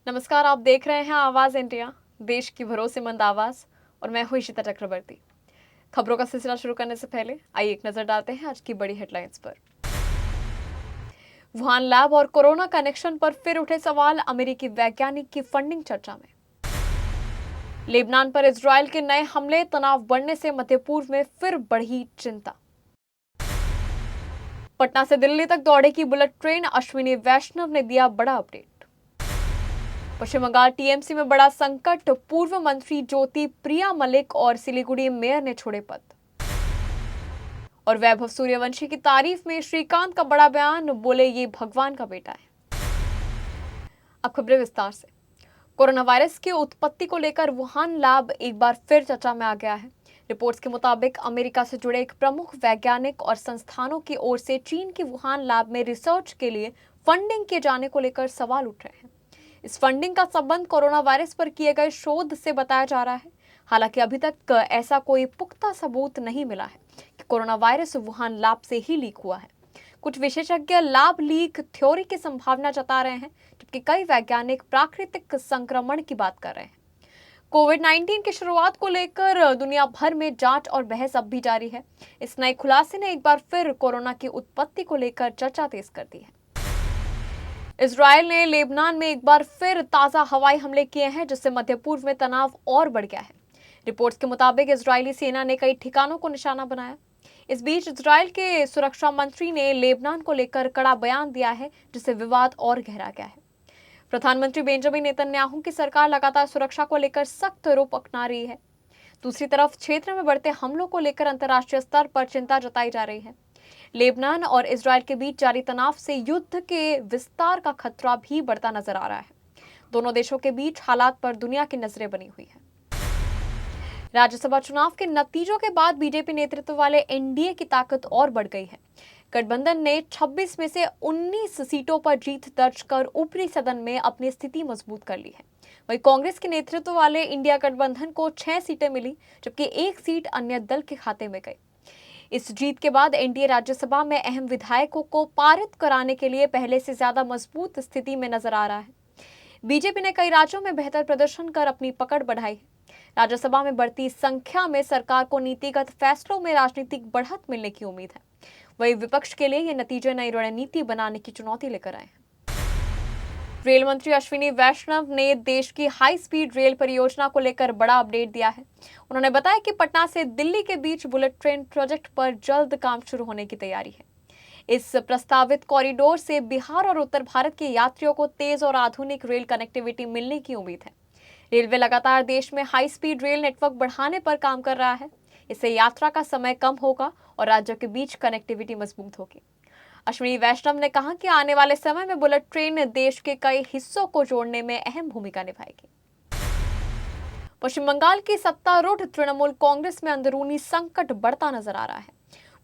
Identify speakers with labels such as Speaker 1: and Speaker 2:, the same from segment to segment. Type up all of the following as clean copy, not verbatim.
Speaker 1: नमस्कार, आप देख रहे हैं आवाज इंडिया, देश की भरोसेमंद आवाज। और मैं हूं इशिता चक्रवर्ती। खबरों का सिलसिला शुरू करने से पहले आइए एक नजर डालते हैं आज की बड़ी हेडलाइंस पर। वुहान लैब और कोरोना कनेक्शन पर फिर उठे सवाल, अमेरिकी वैज्ञानिक की फंडिंग चर्चा में। लेबनान पर इजरायल के नए हमले, तनाव बढ़ने से मध्य पूर्व में फिर बढ़ी चिंता। पटना से दिल्ली तक दौड़ेगी बुलेट ट्रेन, अश्विनी वैष्णव ने दिया बड़ा अपडेट। पश्चिम बंगाल टीएमसी में बड़ा संकट, पूर्व मंत्री ज्योति प्रिया मलिक और सिलीगुड़ी मेयर ने छोड़े पद। और वैभव सूर्यवंशी की तारीफ में श्रीकांत का बड़ा बयान, बोले ये भगवान का बेटा है। अब खबरें विस्तार से। कोरोना वायरस की उत्पत्ति को लेकर वुहान लैब एक बार फिर चर्चा में आ गया है। रिपोर्ट्स के मुताबिक अमेरिका से जुड़े एक प्रमुख वैज्ञानिक और संस्थानों की ओर से चीन की वुहान लैब में रिसर्च के लिए फंडिंग किए जाने को लेकर सवाल उठ रहे हैं। इस फंडिंग का संबंध कोरोना वायरस पर किए गए शोध से बताया जा रहा है। हालांकि अभी तक ऐसा कोई पुख्ता सबूत नहीं मिला है कि कोरोना वायरस वुहान लैब से ही लीक हुआ है। कुछ विशेषज्ञ लैब लीक थ्योरी की संभावना जता रहे हैं, जबकि कई वैज्ञानिक प्राकृतिक संक्रमण की बात कर रहे हैं। कोविड-19 की शुरुआत को लेकर दुनिया भर में जांच और बहस अब भी जारी है। इस नए खुलासे ने एक बार फिर कोरोना की उत्पत्ति को लेकर चर्चा तेज कर दी है। इजरायल ने लेबनान में एक बार फिर ताजा हवाई हमले किए हैं, जिससे मध्य पूर्व में तनाव और बढ़ गया है। रिपोर्ट्स के मुताबिक इजरायली सेना ने कई ठिकानों को निशाना बनाया। इस बीच इजरायल के सुरक्षा मंत्री ने लेबनान को लेकर कड़ा बयान दिया है, जिससे विवाद और गहरा गया है। प्रधानमंत्री बेंजामिन नेतन्याहू की सरकार लगातार सुरक्षा को लेकर सख्त रुख अपना रही है। दूसरी तरफ क्षेत्र में बढ़ते हमलों को लेकर अंतर्राष्ट्रीय स्तर पर चिंता जताई जा रही है। लेबनान और इजरायल के बीच जारी तनाव से युद्ध के विस्तार का खतरा भी बढ़ता नजर आ रहा है। दोनों देशों के बीच हालात पर दुनिया की नजरें बनी हुई है। राज्यसभा चुनाव के नतीजों के बाद बीजेपी नेतृत्व वाले एनडीए की ताकत और बढ़ गई है। गठबंधन ने 26 में से 19 सीटों पर जीत दर्ज कर ऊपरी सदन में अपनी स्थिति मजबूत कर ली है। वहीं कांग्रेस के नेतृत्व वाले इंडिया गठबंधन को 6 सीटें मिली, जबकि 1 सीट अन्य दल के खाते में गई। इस जीत के बाद एनडीए राज्यसभा में अहम विधायकों को पारित कराने के लिए पहले से ज्यादा मजबूत स्थिति में नजर आ रहा है। बीजेपी ने कई राज्यों में बेहतर प्रदर्शन कर अपनी पकड़ बढ़ाई है। राज्यसभा में बढ़ती संख्या में सरकार को नीतिगत फैसलों में राजनीतिक बढ़त मिलने की उम्मीद है। वहीं विपक्ष के लिए ये नतीजे नई रणनीति बनाने की चुनौती लेकर आए हैं। रेल मंत्री अश्विनी वैष्णव ने देश की हाई स्पीड रेल परियोजना को लेकर बड़ा अपडेट दिया है। उन्होंने बताया कि पटना से दिल्ली के बीच बुलेट ट्रेन प्रोजेक्ट पर जल्द काम शुरू होने की तैयारी है। इस प्रस्तावित कॉरिडोर से बिहार और उत्तर भारत के यात्रियों को तेज और आधुनिक रेल कनेक्टिविटी मिलने की उम्मीद है। रेलवे लगातार देश में हाई स्पीड रेल नेटवर्क बढ़ाने पर काम कर रहा है। इससे यात्रा का समय कम होगा और राज्यों के बीच कनेक्टिविटी मजबूत होगी। अश्विनी वैष्णव ने कहा कि आने वाले समय में बुलेट ट्रेन देश के कई हिस्सों को जोड़ने में अहम भूमिका निभाएगी। पश्चिम बंगाल की सत्तारूढ़ तृणमूल कांग्रेस में अंदरूनी संकट बढ़ता नजर आ रहा है।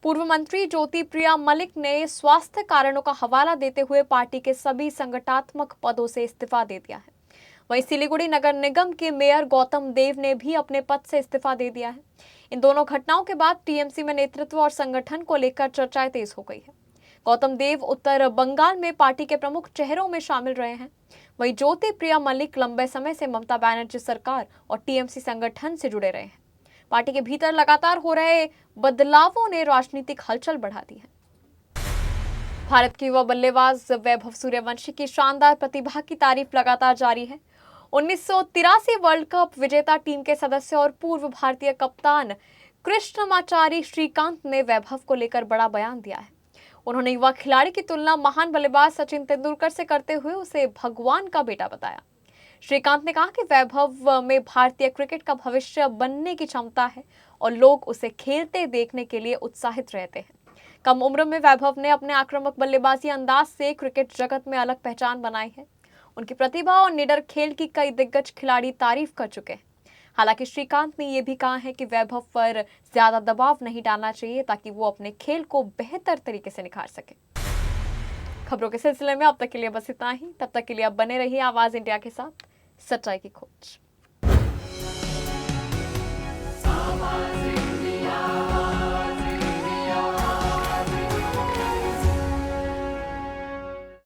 Speaker 1: पूर्व मंत्री ज्योति प्रिया मलिक ने स्वास्थ्य कारणों का हवाला देते हुए पार्टी के सभी संगठनात्मक पदों से इस्तीफा दे दिया है। वहीं सिलीगुड़ी नगर निगम के मेयर गौतम देव ने भी अपने पद से इस्तीफा दे दिया है। इन दोनों घटनाओं के बाद टीएमसी में नेतृत्व और संगठन को लेकर चर्चाएं तेज हो गई है। गौतम देव उत्तर बंगाल में पार्टी के प्रमुख चेहरों में शामिल रहे हैं। वहीं ज्योति प्रिया मलिक लंबे समय से ममता बनर्जी सरकार और टीएमसी संगठन से जुड़े रहे हैं। पार्टी के भीतर लगातार हो रहे बदलावों ने राजनीतिक हलचल बढ़ा दी है। भारत के युवा बल्लेबाज वैभव सूर्यवंशी की शानदार प्रतिभा की तारीफ लगातार जारी है। 1983 वर्ल्ड कप विजेता टीम के सदस्य और पूर्व भारतीय कप्तान कृष्णमाचारी श्रीकांत ने वैभव को लेकर बड़ा बयान दिया है। उन्होंने युवा खिलाड़ी की तुलना महान बल्लेबाज सचिन तेंदुलकर से करते हुए उसे भगवान का बेटा बताया। श्रीकांत ने कहा कि वैभव में भारतीय क्रिकेट का भविष्य बनने की क्षमता है और लोग उसे खेलते देखने के लिए उत्साहित रहते हैं। कम उम्र में वैभव ने अपने आक्रामक बल्लेबाजी अंदाज से क्रिकेट जगत में अलग पहचान बनाई है। उनकी प्रतिभा और निडर खेल की कई दिग्गज खिलाड़ी तारीफ कर चुके हैं। हालांकि श्रीकांत ने यह भी कहा है कि वैभव पर ज्यादा दबाव नहीं डालना चाहिए ताकि वो अपने खेल को बेहतर तरीके से निखार सके। खबरों के सिलसिले में अब तक के लिए बस इतना ही। तब तक के लिए आप बने रहिए आवाज इंडिया के साथ, सच्चाई की खोज।